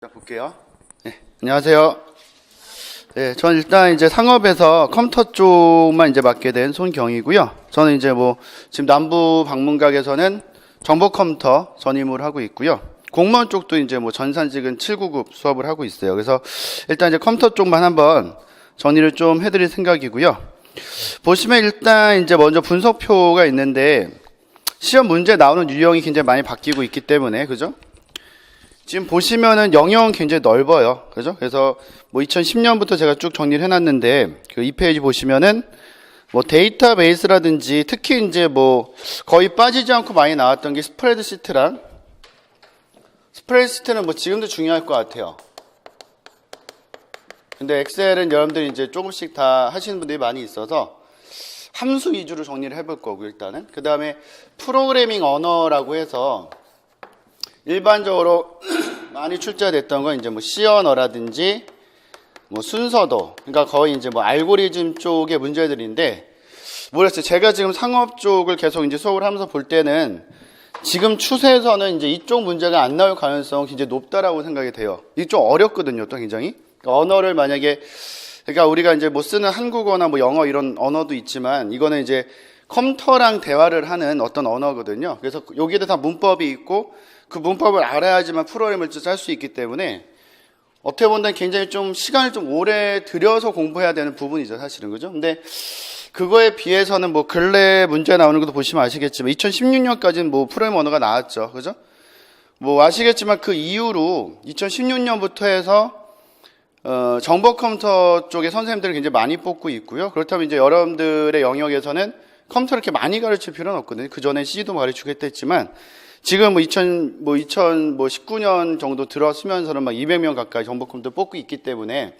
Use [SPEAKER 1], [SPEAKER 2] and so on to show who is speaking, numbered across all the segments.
[SPEAKER 1] 자, 볼게요. 네, 안녕하세요. 네, 저는 일단 이제 상업에서 컴퓨터 쪽만 이제 맡게 된 손경이고요. 저는 이제 뭐 지금 남부 방문각에서는 정보 컴퓨터 전임을 하고 있고요. 공무원 쪽도 이제 뭐 전산직은 799 수업을 하고 있어요. 그래서 일단 이제 컴퓨터 쪽만 한번 정리를 좀 해드릴 생각이고요. 보시면 일단 이제 먼저 분석표가 있는데 시험 문제 나오는 유형이 굉장히 많이 바뀌고 있기 때문에 그죠? 지금 보시면은 영역은 굉장히 넓어요. 그죠? 그래서 뭐 2010년부터 제가 쭉 정리를 해놨는데 그 2페이지 보시면은 뭐 데이터베이스라든지 특히 이제 뭐 거의 빠지지 않고 많이 나왔던 게 스프레드시트랑 스프레드시트는 뭐 지금도 중요할 것 같아요. 근데 엑셀은 여러분들이 이제 조금씩 다 하시는 분들이 많이 있어서 함수 위주로 정리를 해볼 거고 일단은 그 다음에 프로그래밍 언어라고 해서 일반적으로 많이 출제됐던 건 이제 뭐 C 언어라든지 뭐 순서도 그러니까 거의 이제 뭐 알고리즘 쪽의 문제들인데 모르겠어요. 제가 지금 상업 쪽을 계속 이제 수업을 하면서 볼 때는 지금 추세에서는 이제 이쪽 문제가 안 나올 가능성은 굉장히 높다라고 생각이 돼요. 이게 좀 어렵거든요, 또 굉장히. 그러니까 언어를 만약에 그러니까 우리가 이제 뭐 쓰는 한국어나 뭐 영어 이런 언어도 있지만 이거는 이제 컴퓨터랑 대화를 하는 어떤 언어거든요. 그래서 여기에도 다 문법이 있고 그 문법을 알아야지만 프로그램을 짤 수 있기 때문에 어떻게 보면 굉장히 좀 시간을 좀 오래 들여서 공부해야 되는 부분이죠, 사실은. 그죠? 근데 그거에 비해서는 뭐 근래 문제 나오는 것도 보시면 아시겠지만 2016년까지는 뭐 프로그램 언어가 나왔죠. 그죠? 뭐 아시겠지만 그 이후로 2016년부터 해서 정보 컴퓨터 쪽의 선생님들을 굉장히 많이 뽑고 있고요. 그렇다면 이제 여러분들의 영역에서는 컴퓨터를 이렇게 많이 가르칠 필요는 없거든요. 그 전에 C도 가르치겠다 했지만 지금 뭐 2019년 정도 들어서면서는 막 200명 가까이 정보 컴퓨터 뽑고 있기 때문에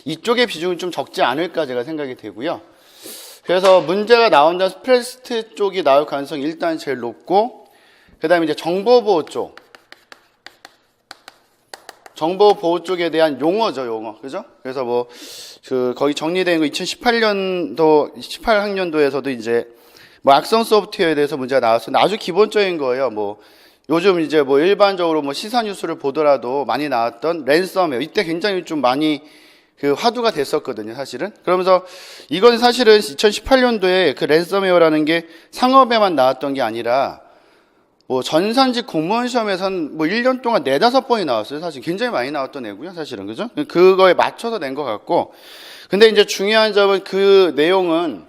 [SPEAKER 1] 이쪽의 비중은 좀 적지 않을까 제가 생각이 되고요. 그래서 문제가 나온다면 스프레드시트 쪽이 나올 가능성이 일단 제일 높고 그 다음에 이제 정보보호 쪽. 정보보호 쪽에 대한 용어죠, 용어. 그죠? 그래서 뭐, 거기 정리된 거 18학년도에서도 이제 뭐 악성 소프트웨어에 대해서 문제가 나왔었는데 아주 기본적인 거예요. 뭐, 요즘 이제 뭐 일반적으로 뭐 시사 뉴스를 보더라도 많이 나왔던 랜섬웨어. 이때 굉장히 좀 많이 화두가 됐었거든요, 사실은. 그러면서 이건 사실은 2018년도에 그 랜섬웨어라는 게 상업에만 나왔던 게 아니라 뭐 전산직 공무원 시험에선 뭐 1년 동안 4-5번이 나왔어요. 사실 굉장히 많이 나왔던 애고요. 사실은. 그죠? 그거에 맞춰서 낸 것 같고. 근데 이제 중요한 점은 그 내용은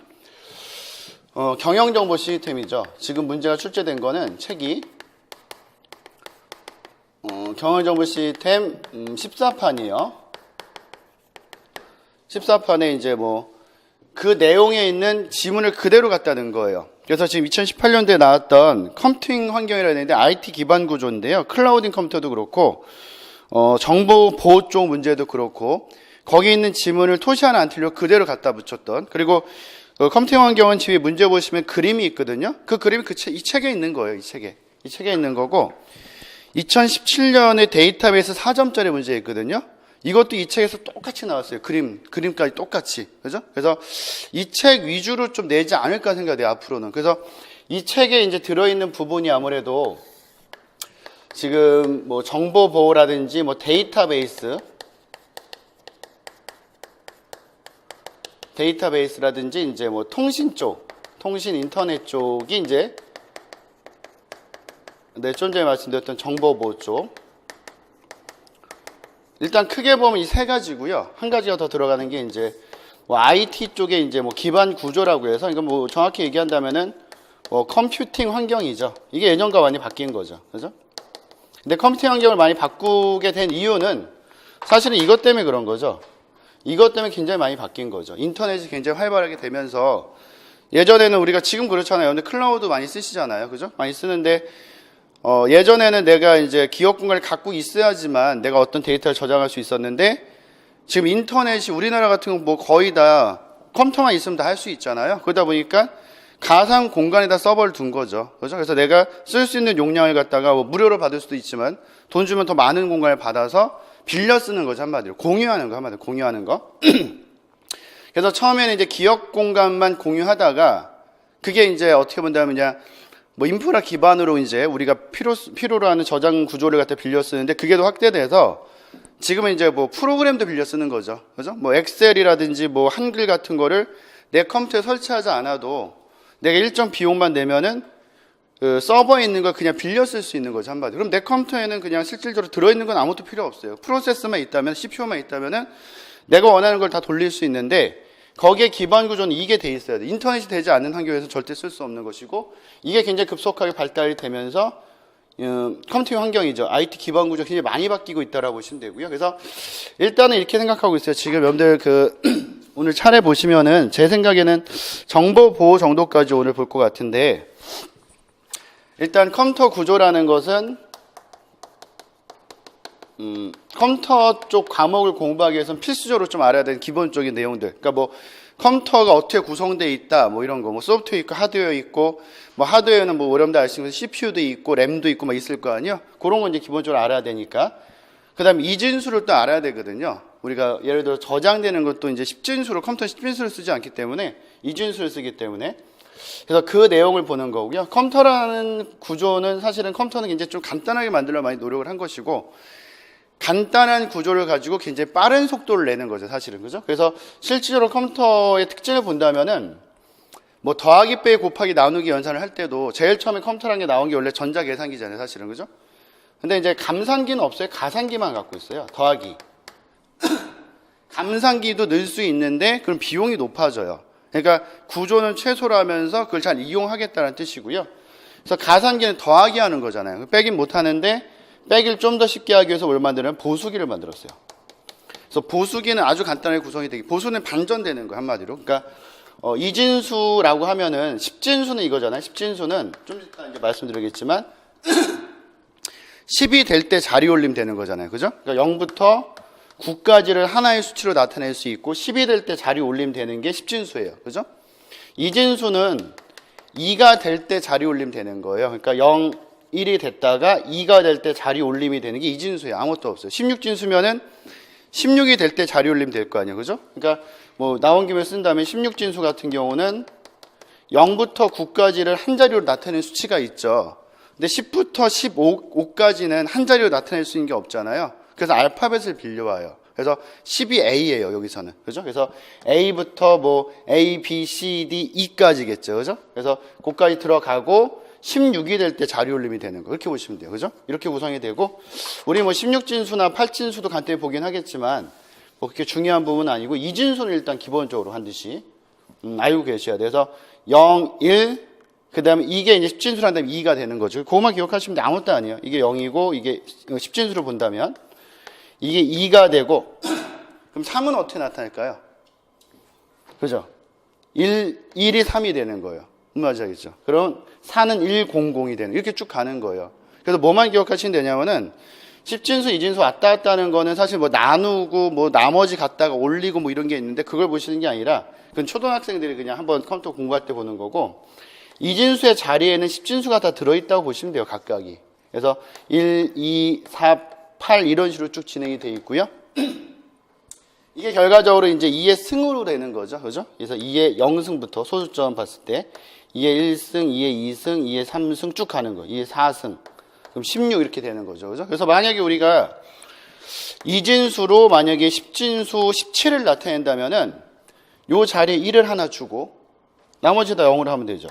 [SPEAKER 1] 경영정보 시스템이죠. 지금 문제가 출제된 거는 책이 경영정보 시스템 14판이에요. 14판에 이제 뭐 그 내용에 있는 지문을 그대로 갖다 는 거예요. 그래서 지금 2018년도에 나왔던 컴퓨팅 환경이라는 데 IT 기반 구조인데요. 클라우딩 컴퓨터도 그렇고 정보 보호 쪽 문제도 그렇고 거기 있는 지문을 토시 하나 안 틀려 그대로 갖다 붙였던 그리고 컴퓨팅 환경은 뒤에 문제 보시면 그림이 있거든요. 그 그림이 이 책에 있는 거예요. 이 책에 있는 거고 2017년에 데이터베이스 4점짜리 문제 있거든요. 이것도 이 책에서 똑같이 나왔어요. 그림까지 똑같이. 그죠? 그래서 이 책 위주로 좀 내지 않을까 생각돼요, 앞으로는. 그래서 이 책에 이제 들어있는 부분이 아무래도 지금 뭐 정보보호라든지 뭐 데이터베이스라든지 이제 뭐 통신 인터넷 쪽이 이제 좀 전에 말씀드렸던 정보보호 쪽. 일단 크게 보면 이 세 가지고요. 한 가지가 더 들어가는 게 이제 뭐 IT 쪽에 이제 뭐 기반 구조라고 해서 이건 뭐 정확히 얘기한다면은 뭐 컴퓨팅 환경이죠. 이게 예전과 많이 바뀐 거죠. 그죠? 근데 컴퓨팅 환경을 많이 바꾸게 된 이유는 사실은 이것 때문에 그런 거죠. 이것 때문에 굉장히 많이 바뀐 거죠. 인터넷이 굉장히 활발하게 되면서 예전에는 우리가 지금 그렇잖아요. 근데 클라우드 많이 쓰시잖아요. 그죠? 많이 쓰는데 예전에는 내가 이제 기억 공간을 갖고 있어야지만 내가 어떤 데이터를 저장할 수 있었는데 지금 인터넷이 우리나라 같은 건 뭐 거의 다 컴퓨터만 있으면 다 할 수 있잖아요. 그러다 보니까 가상 공간에다 서버를 둔 거죠. 그렇죠? 그래서 내가 쓸 수 있는 용량을 갖다가 뭐 무료로 받을 수도 있지만 돈 주면 더 많은 공간을 받아서 빌려 쓰는 거죠. 한마디로. 공유하는 거. 그래서 처음에는 이제 기억 공간만 공유하다가 그게 이제 어떻게 본다면요. 뭐 인프라 기반으로 이제 우리가 필요로 하는 저장 구조를 갖다 빌려 쓰는데 그게 더 확대돼서 지금은 이제 뭐 프로그램도 빌려 쓰는 거죠. 그죠? 뭐 엑셀이라든지 뭐 한글 같은 거를 내 컴퓨터에 설치하지 않아도 내가 일정 비용만 내면은 그 서버에 있는 걸 그냥 빌려 쓸 수 있는 거죠, 한마디로. 그럼 내 컴퓨터에는 그냥 실질적으로 들어있는 건 아무것도 필요 없어요. 프로세스만 있다면, CPU만 있다면은 내가 원하는 걸 다 돌릴 수 있는데 거기에 기반 구조는 이게 돼 있어야 돼. 인터넷이 되지 않는 환경에서 절대 쓸 수 없는 것이고 이게 굉장히 급속하게 발달이 되면서 컴퓨팅 환경이죠. IT 기반 구조가 굉장히 많이 바뀌고 있다라고 보시면 되고요. 그래서 일단은 이렇게 생각하고 있어요. 지금 여러분들 오늘 차례 보시면은 제 생각에는 정보 보호 정도까지 오늘 볼 것 같은데 일단 컴퓨터 구조라는 것은 컴퓨터 쪽 과목을 공부하기 위해서는 필수적으로 좀 알아야 되는 기본적인 내용들. 그러니까 뭐 컴퓨터가 어떻게 구성되어 있다, 뭐 이런 거, 뭐 소프트웨어 있고 하드웨어 있고, 뭐 하드웨어는 뭐 여러분들 아시는 CPU도 있고 램도 있고 막 있을 거 아니에요. 그런 건 이제 기본적으로 알아야 되니까. 그다음에 이진수를 또 알아야 되거든요. 우리가 예를 들어 저장되는 것도 이제 10진수로 컴퓨터 10진수를 쓰지 않기 때문에 이진수를 쓰기 때문에. 그래서 그 내용을 보는 거고요. 컴퓨터라는 구조는 사실은 컴퓨터는 굉장히 좀 간단하게 만들려고 많이 노력을 한 것이고 간단한 구조를 가지고 굉장히 빠른 속도를 내는 거죠, 사실은. 그죠? 그래서 실질적으로 컴퓨터의 특징을 본다면은 뭐 더하기, 빼기, 곱하기, 나누기, 연산을 할 때도 제일 처음에 컴퓨터라는 게 나온 게 원래 전자계산기잖아요, 사실은. 그죠? 근데 이제 감산기는 없어요. 가산기만 갖고 있어요. 더하기. 감산기도 넣을 수 있는데 그럼 비용이 높아져요. 그러니까 구조는 최소라면서 그걸 잘 이용하겠다는 뜻이고요. 그래서 가산기는 더하기 하는 거잖아요. 빼긴 못 하는데 빼기를 좀 더 쉽게 하기 위해서 뭘 만드냐면 보수기를 만들었어요. 그래서 보수기는 아주 간단하게 구성이 되기. 보수는 반전되는 거예요, 한마디로. 그러니까 이진수라고 하면은 10진수는 이거잖아요. 10진수는 좀 이따 이제 말씀드리겠지만 10이 될 때 자리 올림 되는 거잖아요. 그죠? 그러니까 0부터 9까지를 하나의 수치로 나타낼 수 있고 10이 될 때 자리 올림 되는 게 10진수예요. 그죠? 이진수는 2가 될 때 자리 올림 되는 거예요. 그러니까 0, 1이 됐다가 2가 될 때 자리 올림이 되는 게 이진수예요. 아무것도 없어요. 16진수면은 16이 될 때 자리 올림 될 거 아니에요. 그죠? 그러니까 뭐 나온 김에 쓴다면 16진수 같은 경우는 0부터 9까지를 한 자리로 나타내는 수치가 있죠. 근데 10부터 15까지는 한 자리로 나타낼 수 있는 게 없잖아요. 그래서 알파벳을 빌려와요. 그래서 10이 A예요, 여기서는. 그죠? 그래서 A부터 뭐 A, B, C, D, E까지겠죠. 그죠? 그래서 그까지 들어가고 16이 될 때 자리 올림이 되는 거. 이렇게 보시면 돼요. 그죠? 이렇게 구성이 되고, 우리 뭐 16진수나 8진수도 간단히 보긴 하겠지만, 뭐 그렇게 중요한 부분은 아니고, 이진수는 일단 기본적으로 반드시, 알고 계셔야 돼요. 그래서 0, 1, 그 다음에 이게 이제 10진수란 다음에 2가 되는 거죠. 그것만 기억하시면 돼. 아무것도 아니에요. 이게 0이고, 이게 10진수로 본다면, 이게 2가 되고, 그럼 3은 어떻게 나타날까요? 그죠? 1이 3이 되는 거예요. 맞아야겠죠. 그럼 4는 100이 되는, 이렇게 쭉 가는 거예요. 그래서 뭐만 기억하시면 되냐면은, 10진수, 2진수 왔다 갔다 하는 거는 사실 뭐 나누고, 뭐 나머지 갖다가 올리고 뭐 이런 게 있는데, 그걸 보시는 게 아니라, 그건 초등학생들이 그냥 한번 컴퓨터 공부할 때 보는 거고, 2진수의 자리에는 10진수가 다 들어있다고 보시면 돼요, 각각이. 그래서 1, 2, 4, 8 이런 식으로 쭉 진행이 되어 있고요. 이게 결과적으로 이제 2의 승으로 되는 거죠. 그죠? 그래서 2의 0승부터 소수점 봤을 때 2의 1승, 2의 2승, 2의 3승 쭉 가는 거예요. 2의 4승. 그럼 16 이렇게 되는 거죠. 그죠? 그래서 만약에 우리가 이진수로 만약에 10진수 17을 나타낸다면은 요 자리에 1을 하나 주고 나머지 다 0으로 하면 되죠.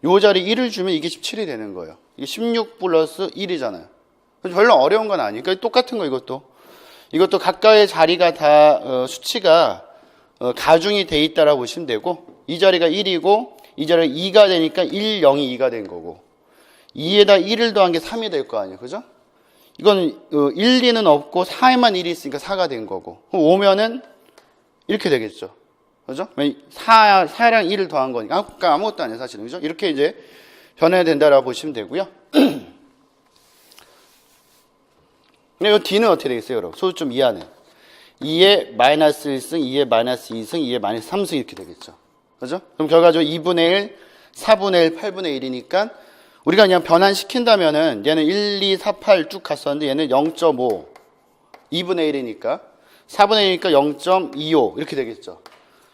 [SPEAKER 1] 요 자리에 1을 주면 이게 17이 되는 거예요. 이게 16 플러스 1이잖아요. 별로 어려운 건 아니에요. 그러니까 똑같은 거 이것도 각각의 자리가 다 수치가 가중이 돼 있다라고 보시면 되고 이 자리가 1이고 이 자리가 2가 되니까 1, 0이 2가 된 거고 2에다 1을 더한 게 3이 될 거 아니에요. 그죠? 이건 1, 2는 없고 4에만 1이 있으니까 4가 된 거고 5면은 이렇게 되겠죠. 그죠? 4랑 1을 더한 거니까 아무것도 아니에요. 사실은. 그죠? 이렇게 이제 변해야 된다라고 보시면 되고요. 이 D는 어떻게 되겠어요, 여러분? 소수점 이하는 2의 마이너스 1승, 2의 마이너스 2승, 2의 마이너스 3승 이렇게 되겠죠. 그죠? 그럼 결과적으로 2분의 1, 4분의 1, 8분의 1이니까 우리가 그냥 변환시킨다면은 얘는 1, 2, 4, 8 쭉 갔었는데 얘는 0.5, 2분의 1이니까 4분의 1이니까 0.25 이렇게 되겠죠.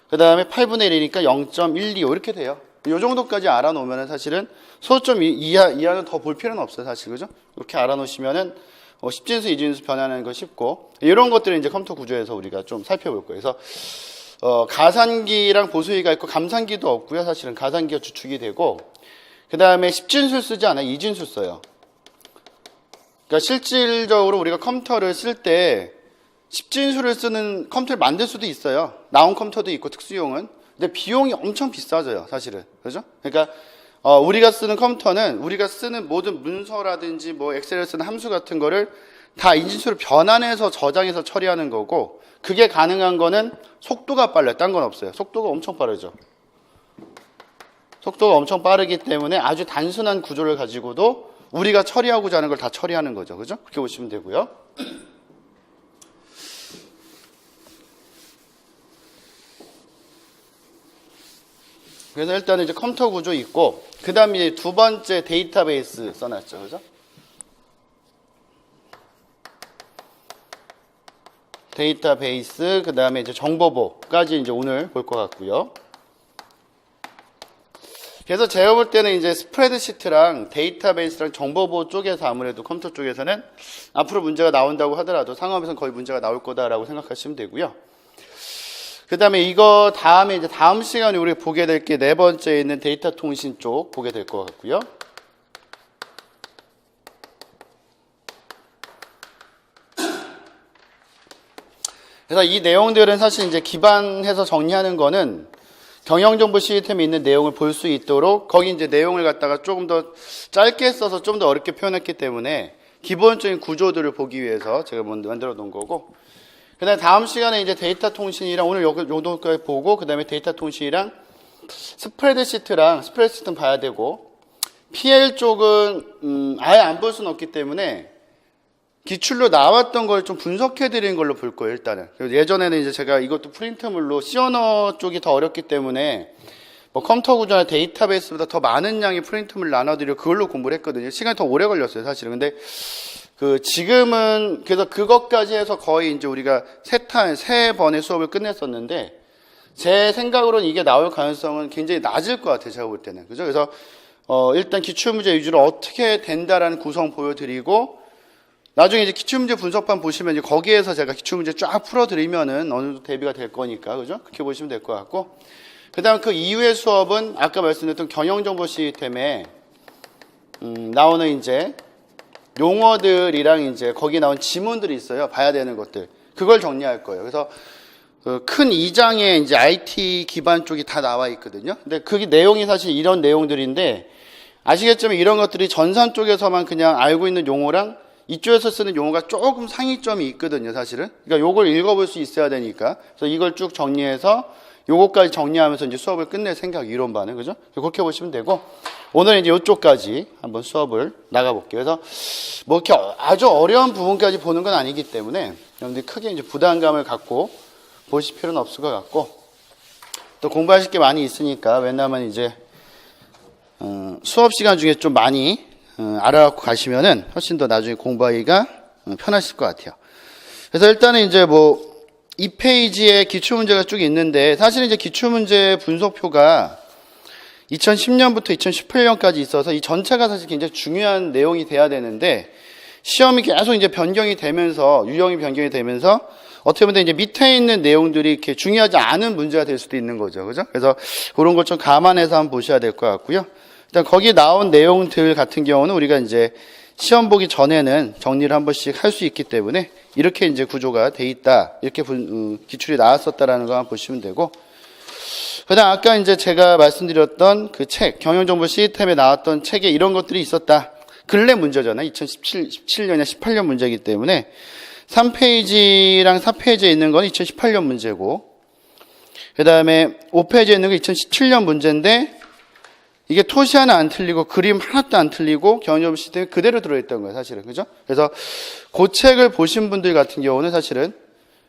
[SPEAKER 1] 그 다음에 8분의 1이니까 0.125 이렇게 돼요. 이 정도까지 알아놓으면 사실은 소수점 이하는 더 볼 필요는 없어요, 사실. 그죠? 이렇게 알아놓으시면은 10진수, 2진수 변하는 거 쉽고, 이런 것들을 이제 컴퓨터 구조에서 우리가 좀 살펴볼 거예요. 그래서, 가산기랑 보수기가 있고, 감산기도 없고요. 사실은 가산기가 주축이 되고, 그 다음에 10진수 쓰지 않아요. 2진수 써요. 그러니까 실질적으로 우리가 컴퓨터를 쓸 때 10진수를 쓰는 컴퓨터를 만들 수도 있어요. 나온 컴퓨터도 있고 특수용은. 근데 비용이 엄청 비싸져요, 사실은. 그죠? 그러니까 우리가 쓰는 컴퓨터는 우리가 쓰는 모든 문서라든지 뭐 엑셀에 쓰는 함수 같은 거를 다 인진수로 변환해서 저장해서 처리하는 거고, 그게 가능한 거는 속도가 빨라요. 딴 건 없어요. 속도가 엄청 빠르죠. 속도가 엄청 빠르기 때문에 아주 단순한 구조를 가지고도 우리가 처리하고자 하는 걸 다 처리하는 거죠. 그죠? 그렇게 보시면 되고요. 그래서 일단은 이제 컴퓨터 구조 있고, 그 다음에 이제 두 번째 데이터베이스 써놨죠. 그죠? 데이터베이스, 그 다음에 이제 정보보까지 이제 오늘 볼 것 같고요. 그래서 제가 볼 때는 이제 스프레드시트랑 데이터베이스랑 정보보 쪽에서 아무래도 컴퓨터 쪽에서는 앞으로 문제가 나온다고 하더라도 상업에서는 거의 문제가 나올 거다라고 생각하시면 되고요. 그 다음에 이거 다음에 이제 다음 시간에 우리가 보게 될 게 네 번째에 있는 데이터 통신 쪽 보게 될 것 같고요. 그래서 이 내용들은 사실 이제 기반해서 정리하는 거는 경영정보 시스템에 있는 내용을 볼 수 있도록 거기 이제 내용을 갖다가 조금 더 짧게 써서 좀 더 어렵게 표현했기 때문에 기본적인 구조들을 보기 위해서 제가 만들어 놓은 거고, 그 다음에 다음 시간에 이제 데이터 통신이랑 오늘 요 정도까지 보고, 그 다음에 데이터 통신이랑 스프레드시트는 봐야 되고, PL 쪽은 아예 안 볼 수는 없기 때문에 기출로 나왔던 걸 좀 분석해 드리는 걸로 볼 거예요, 일단은. 예전에는 이제 제가 이것도 프린트물로 C 언어 쪽이 더 어렵기 때문에 뭐 컴퓨터 구조나 데이터베이스보다 더 많은 양의 프린트물 나눠드려 그걸로 공부를 했거든요. 시간이 더 오래 걸렸어요, 사실은. 근데 지금은 그래서 그것까지 해서 거의 이제 우리가 세 번의 수업을 끝냈었는데, 제 생각으로는 이게 나올 가능성은 굉장히 낮을 것 같아요, 제가 볼 때는. 그죠? 그래서 일단 기출문제 위주로 어떻게 된다라는 구성 보여드리고, 나중에 이제 기출문제 분석판 보시면 이제 거기에서 제가 기출문제 쫙 풀어드리면은 어느 정도 대비가 될 거니까, 그죠? 그렇게 보시면 될 것 같고, 그 다음 그 이후의 수업은 아까 말씀드렸던 경영정보 시스템에 나오는 이제 용어들이랑 이제 거기 나온 지문들이 있어요. 봐야 되는 것들. 그걸 정리할 거예요. 그래서 큰 2장에 이제 IT 기반 쪽이 다 나와 있거든요. 근데 그게 내용이 사실 이런 내용들인데, 아시겠지만 이런 것들이 전산 쪽에서만 그냥 알고 있는 용어랑 이쪽에서 쓰는 용어가 조금 상이점이 있거든요, 사실은. 그러니까 요걸 읽어볼 수 있어야 되니까. 그래서 이걸 쭉 정리해서 요거까지 정리하면서 이제 수업을 끝낼 생각, 이론반은. 그죠? 그렇게 보시면 되고, 오늘은 이제 요쪽까지 한번 수업을 나가볼게요. 그래서 뭐 이렇게 아주 어려운 부분까지 보는 건 아니기 때문에 여러분들이 크게 이제 부담감을 갖고 보실 필요는 없을 것 같고, 또 공부하실 게 많이 있으니까 왜냐하면 이제 수업 시간 중에 좀 많이 알아갖고 가시면은 훨씬 더 나중에 공부하기가 편하실 것 같아요. 그래서 일단은 이제 뭐 이 페이지에 기출문제가 쭉 있는데, 사실은 이제 기출문제 분석표가 2010년부터 2018년까지 있어서 이 전체가 사실 굉장히 중요한 내용이 돼야 되는데, 시험이 계속 이제 변경이 되면서, 유형이 변경이 되면서 어떻게 보면 이제 밑에 있는 내용들이 이렇게 중요하지 않은 문제가 될 수도 있는 거죠. 그죠? 그래서 그런 걸 좀 감안해서 한번 보셔야 될 것 같고요. 일단 거기 나온 내용들 같은 경우는 우리가 이제 시험 보기 전에는 정리를 한 번씩 할 수 있기 때문에 이렇게 이제 구조가 돼 있다, 이렇게 기출이 나왔었다라는 거 한번 보시면 되고, 그다음 아까 이제 제가 말씀드렸던 그 책, 경영정보 시스템에 나왔던 책에 이런 것들이 있었다. 근래 문제잖아요. 2017년이나 18년 문제이기 때문에 3페이지랑 4페이지에 있는 건 2018년 문제고, 그 다음에 5페이지에 있는 건 2017년 문제인데, 이게 토시 하나 안 틀리고 그림 하나도 안 틀리고 경영정보 시스템이 그대로 들어있던 거예요, 사실은. 그죠? 그래서 그 책을 보신 분들 같은 경우는 사실은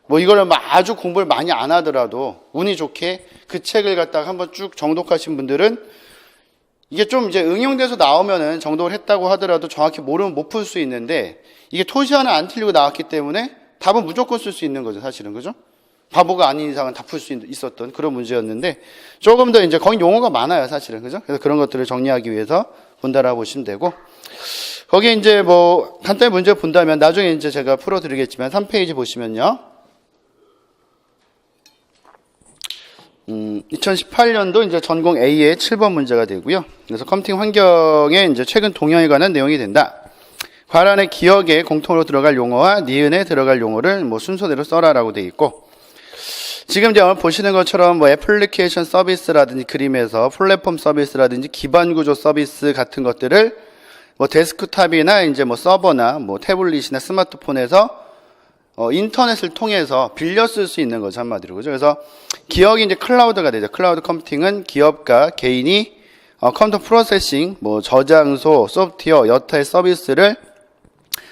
[SPEAKER 1] 뭐 이거를 아주 공부를 많이 안 하더라도 운이 좋게 그 책을 갖다가 한번 쭉 정독하신 분들은 이게 좀 이제 응용돼서 나오면은 정독을 했다고 하더라도 정확히 모르면 못 풀 수 있는데, 이게 토시 하나 안 틀리고 나왔기 때문에 답은 무조건 쓸 수 있는 거죠, 사실은. 그죠? 바보가 아닌 이상은 다 풀 수 있었던 그런 문제였는데 조금 더 이제 거기 용어가 많아요, 사실은. 그죠? 그래서 그런 것들을 정리하기 위해서 본다라고 보시면 되고 거기 이제 뭐 간단히 문제 본다면 나중에 이제 제가 풀어드리겠지만 3페이지 보시면요. 2018년도 이제 전공 A의 7번 문제가 되고요. 그래서 컴퓨팅 환경에 이제 최근 동향에 관한 내용이 된다. 과란의 기억에 공통으로 들어갈 용어와 니은에 들어갈 용어를 뭐 순서대로 써라라고 돼 있고 지금 이제 보시는 것처럼 뭐 애플리케이션 서비스라든지 그림에서 플랫폼 서비스라든지 기반 구조 서비스 같은 것들을 뭐 데스크탑이나 이제 뭐 서버나 뭐 태블릿이나 스마트폰에서 인터넷을 통해서 빌려 쓸 수 있는 거죠, 한마디로. 그죠? 그래서 기억이 이제 클라우드가 되죠. 클라우드 컴퓨팅은 기업과 개인이 컴퓨터 프로세싱, 뭐 저장소, 소프트웨어, 여타의 서비스를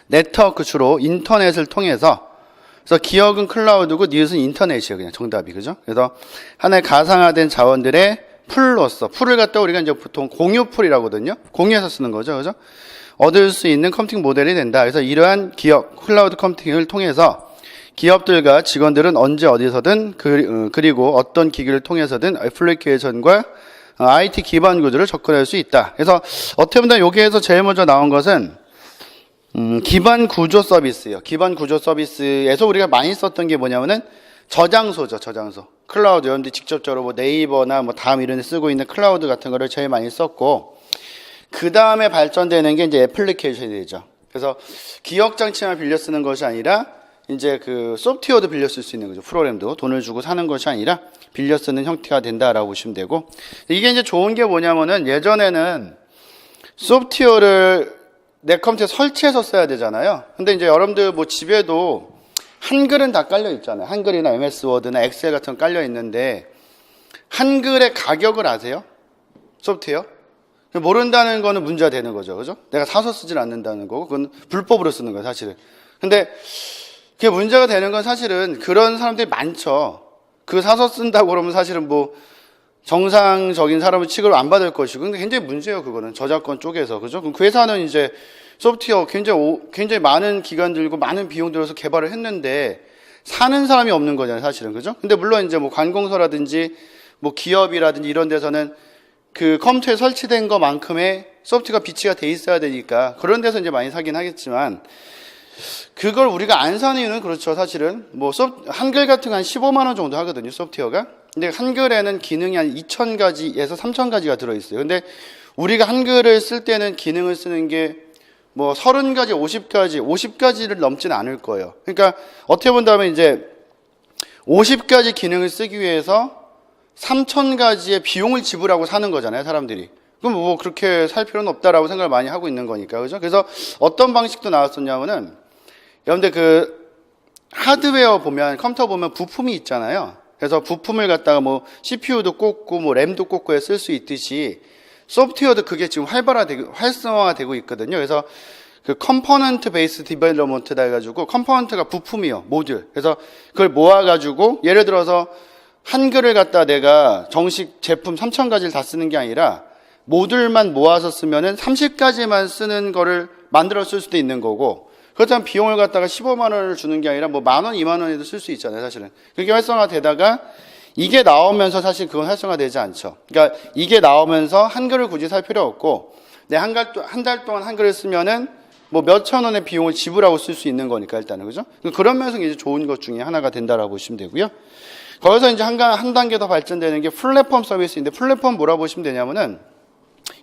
[SPEAKER 1] 네트워크 주로 인터넷을 통해서 그래서 기억은 클라우드고 니은은 인터넷이에요. 그냥 정답이. 그죠? 그래서 하나의 가상화된 자원들의 풀로서 풀을 갖다 우리가 이제 보통 공유풀이라고 하거든요. 공유해서 쓰는 거죠. 그죠? 얻을 수 있는 컴퓨팅 모델이 된다. 그래서 이러한 기업, 클라우드 컴퓨팅을 통해서 기업들과 직원들은 언제 어디서든 그리고 어떤 기기를 통해서든 애플리케이션과 IT 기반 구조를 접근할 수 있다. 그래서 어떻게 보면 여기에서 제일 먼저 나온 것은 기반 구조 서비스예요. 기반 구조 서비스에서 우리가 많이 썼던 게 뭐냐면은 저장소죠, 저장소. 클라우드, 여러분들이 직접적으로 뭐 네이버나 뭐 다음 이런 데 쓰고 있는 클라우드 같은 거를 제일 많이 썼고, 그 다음에 발전되는 게 이제 애플리케이션이 되죠. 그래서 기억 장치만 빌려 쓰는 것이 아니라 이제 그 소프트웨어도 빌려 쓸 수 있는 거죠. 프로그램도 돈을 주고 사는 것이 아니라 빌려 쓰는 형태가 된다라고 보시면 되고, 이게 이제 좋은 게 뭐냐면은 예전에는 소프트웨어를 내 컴퓨터에 설치해서 써야 되잖아요. 근데 이제 여러분들 뭐 집에도 한글은 다 깔려 있잖아요. 한글이나 MS 워드나 엑셀 같은 거 깔려 있는데 한글의 가격을 아세요? 소프트웨어? 모른다는 거는 문제가 되는 거죠. 그죠? 내가 사서 쓰질 않는다는 거고 그건 불법으로 쓰는 거예요, 사실은. 근데 그게 문제가 되는 건 사실은 그런 사람들이 많죠. 그 사서 쓴다고 그러면 사실은 뭐 정상적인 사람은 취급을 안 받을 것이고, 근데 굉장히 문제예요, 그거는. 저작권 쪽에서. 그죠? 그럼 그 회사는 이제 소프트웨어 굉장히 많은 기간 들고 많은 비용 들여서 개발을 했는데 사는 사람이 없는 거잖아요, 사실은. 그죠? 근데 물론 이제 뭐 관공서라든지 뭐 기업이라든지 이런 데서는 그 컴퓨터에 설치된 것만큼의 소프트웨어가 비치가 돼 있어야 되니까 그런 데서 이제 많이 사긴 하겠지만 그걸 우리가 안 사는 이유는 그렇죠, 사실은. 뭐 한글 같은 거 한 15만 원 정도 하거든요, 소프트웨어가. 근데 한글에는 기능이 한 2,000가지에서 3,000가지가 들어있어요. 근데 우리가 한글을 쓸 때는 기능을 쓰는 게 뭐 30가지, 50가지를 넘지는 않을 거예요. 그러니까 어떻게 본다면 이제 50가지 기능을 쓰기 위해서 3,000가지의 비용을 지불하고 사는 거잖아요, 사람들이. 그럼 뭐 그렇게 살 필요는 없다라고 생각을 많이 하고 있는 거니까. 그죠? 그래서 어떤 방식도 나왔었냐면은 여러분들 그 하드웨어 보면, 컴퓨터 보면 부품이 있잖아요. 그래서 부품을 갖다가 뭐 CPU도 꽂고 뭐 램도 꽂고 쓸 수 있듯이 소프트웨어도 그게 지금 활성화되고 있거든요. 그래서 그 컴포넌트 베이스 디벨로먼트다 해가지고 컴포넌트가 부품이요, 모듈. 그래서 그걸 모아가지고 예를 들어서 한글을 갖다 내가 정식 제품 3,000가지를 다 쓰는 게 아니라 모듈만 모아서 쓰면은 30가지만 쓰는 거를 만들어 쓸 수도 있는 거고, 그렇다면 비용을 갖다가 15만 원을 주는 게 아니라 뭐 10,000원, 2만 원에도 쓸 수 있잖아요, 사실은. 그게 활성화되다가 이게 나오면서 사실 그건 활성화되지 않죠. 그러니까 이게 나오면서 한글을 굳이 살 필요 없고 내 한 달 동안 한글을 쓰면은 뭐 몇천 원의 비용을 지불하고 쓸 수 있는 거니까 일단은. 그죠? 그런 면에서 이제 좋은 것 중에 하나가 된다라고 보시면 되고요. 거기서 이제 한 단계 더 발전되는 게 플랫폼 서비스인데, 플랫폼 뭐라고 보시면 되냐면은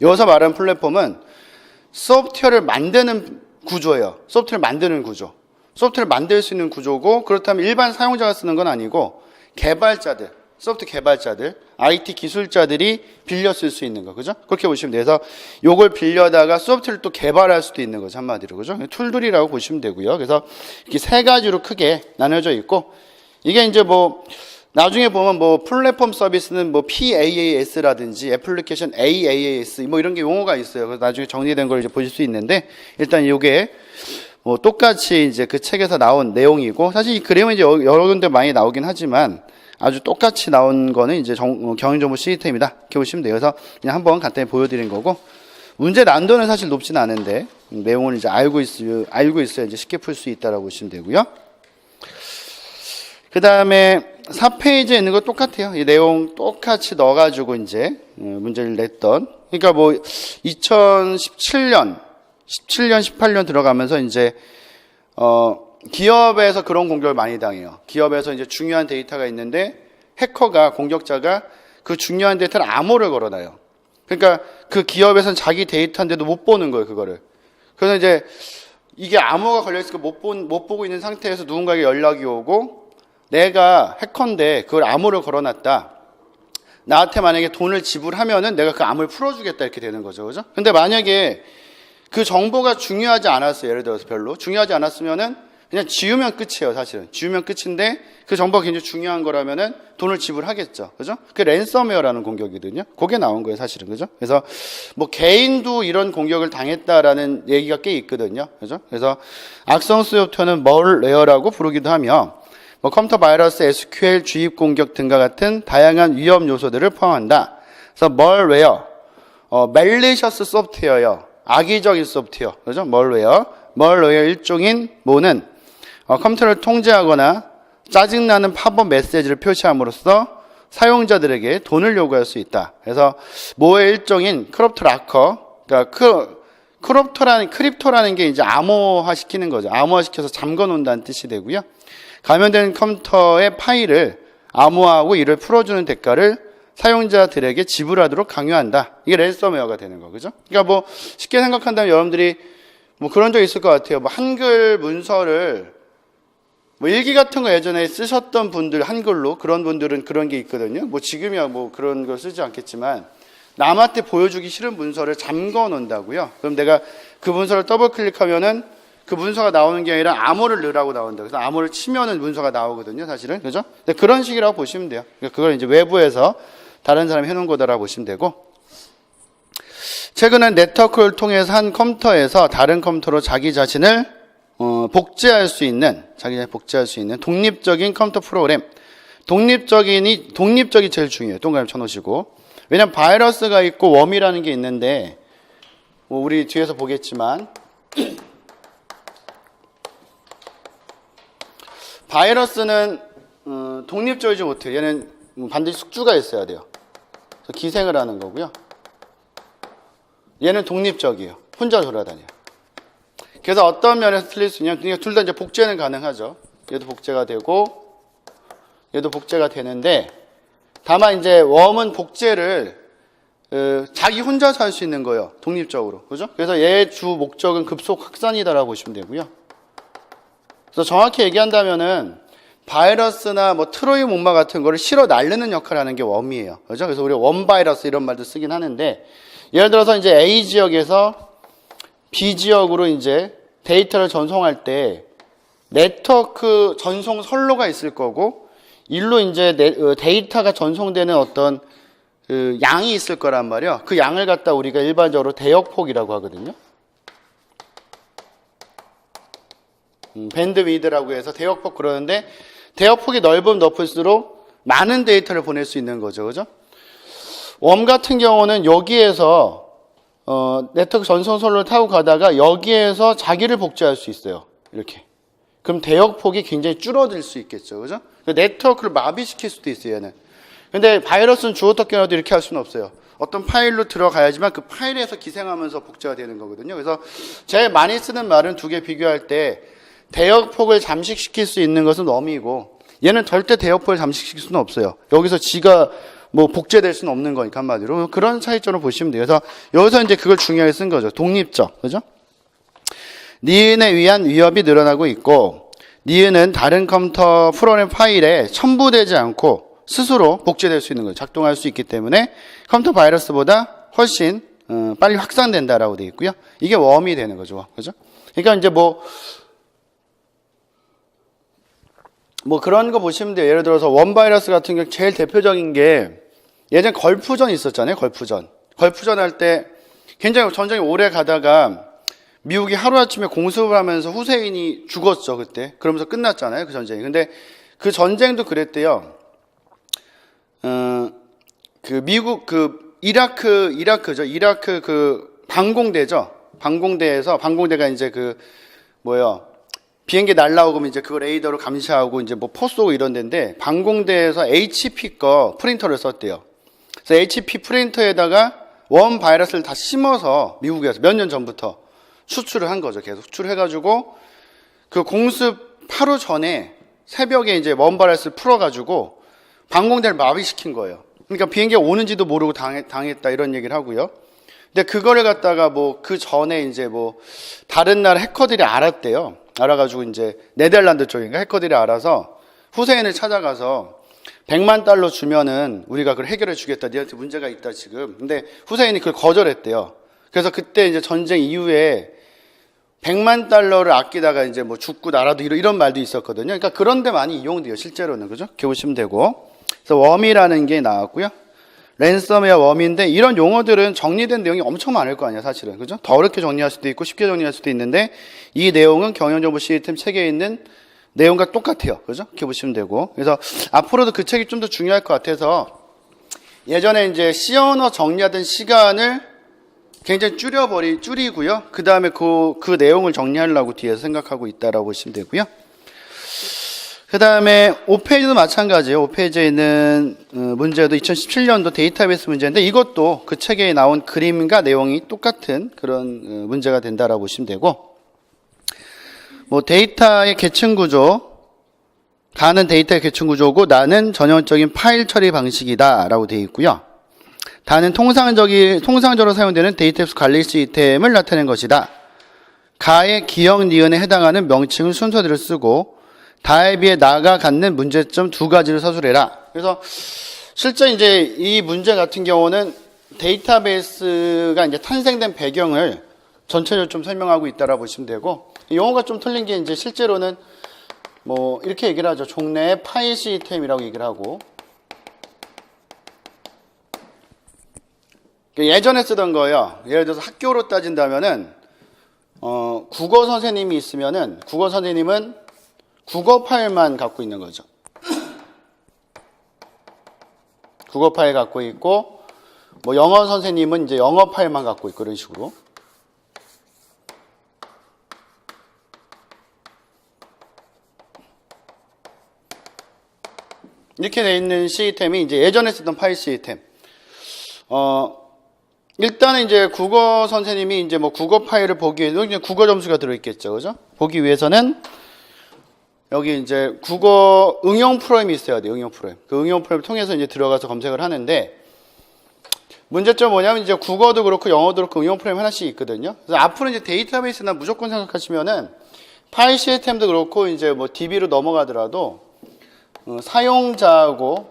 [SPEAKER 1] 여기서 말하는 플랫폼은 소프트웨어를 만드는 구조예요. 소프트웨어를 만드는 구조. 소프트웨어를 만들 수 있는 구조고, 그렇다면 일반 사용자가 쓰는 건 아니고 개발자들, 소프트 개발자들, IT 기술자들이 빌려 쓸 수 있는 거. 그죠? 그렇게 보시면 돼요. 그래서 요걸 빌려다가 소프트웨어를 또 개발할 수도 있는 거죠, 한마디로. 그죠? 툴들이라고 보시면 되고요. 그래서 이렇게 세 가지로 크게 나눠져 있고, 이게 이제 뭐 나중에 보면 뭐 플랫폼 서비스는 뭐 PaaS라든지 애플리케이션 AaaS 뭐 이런 게 용어가 있어요. 그래서 나중에 정리된 걸 이제 보실 수 있는데, 일단 요게 뭐 똑같이 이제 그 책에서 나온 내용이고, 사실 이 그림은 이제 여러 군데 많이 나오긴 하지만 아주 똑같이 나온 거는 이제 경영정보 시스템이다, 이렇게 보시면 돼요. 그래서 그냥 한번 간단히 보여드린 거고, 문제 난도는 사실 높진 않은데 내용을 이제 알고 있어야 이제 쉽게 풀 수 있다라고 보시면 되고요. 그 다음에 4페이지에 있는 거 똑같아요. 이 내용 똑같이 넣어가지고 이제 문제를 냈던. 그러니까 뭐 2017년, 18년 들어가면서 이제 기업에서 그런 공격을 많이 당해요. 기업에서 이제 중요한 데이터가 있는데 해커가 공격자가 그 중요한 데이터를 암호를 걸어놔요. 그러니까 그 기업에서는 자기 데이터인데도 못 보는 거예요, 그거를. 그래서 이제 이게 암호가 걸려있으니까 못 보고 있는 상태에서 누군가에게 연락이 오고 내가 해커인데 그걸 암호를 걸어놨다. 나한테 만약에 돈을 지불하면은 내가 그 암호를 풀어주겠다 이렇게 되는 거죠. 그죠? 근데 만약에 그 정보가 중요하지 않았어요. 예를 들어서 별로. 중요하지 않았으면은 그냥 지우면 끝이에요, 사실은. 지우면 끝인데 그 정보가 굉장히 중요한 거라면은 돈을 지불하겠죠. 그죠? 그게 랜섬웨어라는 공격이거든요. 그게 나온 거예요, 사실은. 그죠? 그래서 뭐 개인도 이런 공격을 당했다라는 얘기가 꽤 있거든요. 그죠? 그래서 악성 소프트웨어는 멀웨어라고 부르기도 하며 뭐 컴퓨터 바이러스, SQL 주입 공격 등과 같은 다양한 위험 요소들을 포함한다. 그래서 멀웨어, malicious 소프트웨어요. 악의적인 소프트웨어. 그죠? 멀웨어 일종인 모는 컴퓨터를 통제하거나 짜증나는 팝업 메시지를 표시함으로써 사용자들에게 돈을 요구할 수 있다. 그래서 모의 일종인 크립토라커, 그러니까 크립토라는 게 이제 암호화 시키는 거죠. 암호화 시켜서 잠궈 놓는다는 뜻이 되고요. 감염된 컴퓨터의 파일을 암호화하고 이를 풀어주는 대가를 사용자들에게 지불하도록 강요한다. 이게 랜섬웨어가 되는 거, 그죠? 그러니까 뭐 쉽게 생각한다면 여러분들이 뭐 그런 적 있을 것 같아요. 뭐 한글 문서를 뭐 일기 같은 거 예전에 쓰셨던 분들, 한글로 그런 분들은 그런 게 있거든요. 뭐 지금이야 뭐 그런 걸 쓰지 않겠지만 남한테 보여주기 싫은 문서를 잠궈 놓는다고요. 그럼 내가 그 문서를 더블 클릭하면은 그 문서가 나오는 게 아니라 암호를 넣으라고 나온다. 그래서 암호를 치면은 문서가 나오거든요, 사실은. 그죠? 근데 그런 식이라고 보시면 돼요. 그러니까 그걸 이제 외부에서 다른 사람이 해놓은 거다라고 보시면 되고. 최근엔 네트워크를 통해서 한 컴퓨터에서 다른 컴퓨터로 자기 자신을 복제할 수 있는 독립적인 컴퓨터 프로그램. 독립적이 제일 중요해요. 동그라미 쳐놓으시고. 왜냐면 바이러스가 있고 웜이라는 게 있는데, 뭐 우리 뒤에서 보겠지만, 바이러스는 독립적이지 못해요. 얘는 반드시 숙주가 있어야 돼요. 그래서 기생을 하는 거고요. 얘는 독립적이에요. 혼자 돌아다녀요. 그래서 어떤 면에서 틀릴 수 있냐면 둘 다 이제 복제는 가능하죠. 얘도 복제가 되고 얘도 복제가 되는데 다만 이제 웜은 복제를 자기 혼자서 할 수 있는 거예요. 독립적으로. 그죠? 그래서 얘의 주 목적은 급속 확산이다라고 보시면 되고요. 그래서 정확히 얘기한다면은 바이러스나 뭐 트로이 목마 같은 거를 실어 날르는 역할을 하는 게 웜이에요. 그죠? 그래서 우리가 웜 바이러스 이런 말도 쓰긴 하는데 예를 들어서 이제 A 지역에서 B 지역으로 이제 데이터를 전송할 때 네트워크 전송 선로가 있을 거고 일로 이제 데이터가 전송되는 어떤 그 양이 있을 거란 말이에요. 그 양을 갖다 우리가 일반적으로 대역폭이라고 하거든요. 밴드위드라고 해서 대역폭 그러는데 대역폭이 넓으면 넓을수록 많은 데이터를 보낼 수 있는 거죠. 그죠? 웜 같은 경우는 여기에서 네트워크 전송선로를 타고 가다가 여기에서 자기를 복제할 수 있어요. 이렇게. 그럼 대역폭이 굉장히 줄어들 수 있겠죠. 그죠? 네트워크를 마비시킬 수도 있어요, 얘는. 근데 바이러스는 주어떻게라도 이렇게 할 수는 없어요. 어떤 파일로 들어가야지만 그 파일에서 기생하면서 복제가 되는 거거든요. 그래서 제일 많이 쓰는 말은 두 개 비교할 때 대역폭을 잠식시킬 수 있는 것은 웜이고 얘는 절대 대역폭을 잠식시킬 수는 없어요. 여기서 지가 뭐 복제될 수는 없는 거니까 한마디로 그런 차이점으로 보시면 돼요. 그래서 여기서 이제 그걸 중요하게 쓴 거죠. 독립적, 그죠? 니은에 위한 위협이 늘어나고 있고 니은은 다른 컴퓨터 프로그램 파일에 첨부되지 않고 스스로 복제될 수 있는 거예요. 작동할 수 있기 때문에 컴퓨터 바이러스보다 훨씬 빨리 확산된다라고 되어 있고요. 이게 웜이 되는 거죠, 그죠? 그러니까 이제 뭐 그런 거 보시면 돼요. 예를 들어서 원 바이러스 같은 경우 제일 대표적인 게 예전에 걸프전 있었잖아요. 걸프전 할 때 굉장히 전쟁이 오래 가다가 미국이 하루아침에 공습을 하면서 후세인이 죽었죠. 그때. 그러면서 끝났잖아요. 그 전쟁이. 근데 그 전쟁도 그랬대요. 그 미국 이라크죠. 이라크 그 방공대죠. 방공대가 이제 비행기 날라오고 이제 그걸 레이더로 감시하고 이제 뭐 포 쏘고 이런 데인데 방공대에서 HP 거 프린터를 썼대요. 그래서 HP 프린터에다가 원 바이러스를 다 심어서 미국에서 몇 년 전부터 수출을 한 거죠. 계속 수출해가지고 그 공습 하루 전에 새벽에 이제 원 바이러스를 풀어가지고 방공대를 마비시킨 거예요. 그러니까 비행기가 오는지도 모르고 당했다 이런 얘기를 하고요. 근데 그거를 갖다가 뭐 그 전에 이제 뭐 다른 나라 해커들이 알았대요. 알아가지고 이제 네덜란드 쪽인가 해커들이 알아서 후세인을 찾아가서 100만 달러 주면은 우리가 그걸 해결해 주겠다. 니한테 문제가 있다 지금. 근데 후세인이 그걸 거절했대요. 그래서 그때 이제 전쟁 이후에 100만 달러를 아끼다가 이제 뭐 죽고 나라도 이런 말도 있었거든요. 그러니까 그런 데 많이 이용돼요. 실제로는. 그죠? 이렇게 보시면 되고. 그래서 웜이라는 게 나왔고요. 랜섬웨어 웜인데 이런 용어들은 정리된 내용이 엄청 많을 거 아니야, 사실은. 그죠? 더 어렵게 정리할 수도 있고 쉽게 정리할 수도 있는데 이 내용은 경영정보 시스템 책에 있는 내용과 똑같아요. 그죠? 이렇게 보시면 되고. 그래서 앞으로도 그 책이 좀 더 중요할 것 같아서 예전에 이제 C 언어 정리하던 시간을 굉장히 줄이고요. 그 다음에 그 내용을 정리하려고 뒤에서 생각하고 있다라고 보시면 되고요. 그 다음에 5페이지도 마찬가지예요. 5페이지에 있는 문제도 2017년도 데이터베이스 문제인데 이것도 그 책에 나온 그림과 내용이 똑같은 그런 문제가 된다라고 보시면 되고, 뭐 데이터의 계층 구조, 다는 데이터의 계층 구조고 나는 전형적인 파일 처리 방식이다라고 되어 있고요. 다는 통상적으로 사용되는 데이터베이스 관리 시스템을 나타낸 것이다. 가의 기억 니은에 해당하는 명칭을 순서대로 쓰고 다에 비해 나가 갖는 문제점 두 가지를 서술해라. 그래서 실제 이제 이 문제 같은 경우는 데이터베이스가 이제 탄생된 배경을 전체적으로 좀 설명하고 있다라고 보시면 되고, 용어가 좀 틀린 게 이제 실제로는 뭐 이렇게 얘기를 하죠. 종래의 파일 시스템이라고 얘기를 하고, 예전에 쓰던 거예요. 예를 들어서 학교로 따진다면은 국어 선생님이 있으면은 국어 선생님은 국어 파일만 갖고 있는 거죠. 국어 파일 갖고 있고, 뭐 영어 선생님은 이제 영어 파일만 갖고 있고, 이런 식으로. 이렇게 돼 있는 시스템이 이제 예전에 쓰던 파일 시스템. 일단은 이제 국어 선생님이 이제 뭐 국어 파일을 보기 위해서 이제 국어 점수가 들어있겠죠. 그죠? 보기 위해서는 여기 이제 국어 응용 프로그램이 있어야 돼요. 응용 프로그램. 그 응용 프로그램을 통해서 이제 들어가서 검색을 하는데, 문제점 뭐냐면 이제 국어도 그렇고 영어도 그렇고 응용 프로그램 하나씩 있거든요. 그래서 앞으로 이제 데이터베이스나 무조건 생각하시면은 파일 시스템도 그렇고 이제 뭐 DB로 넘어가더라도 사용자하고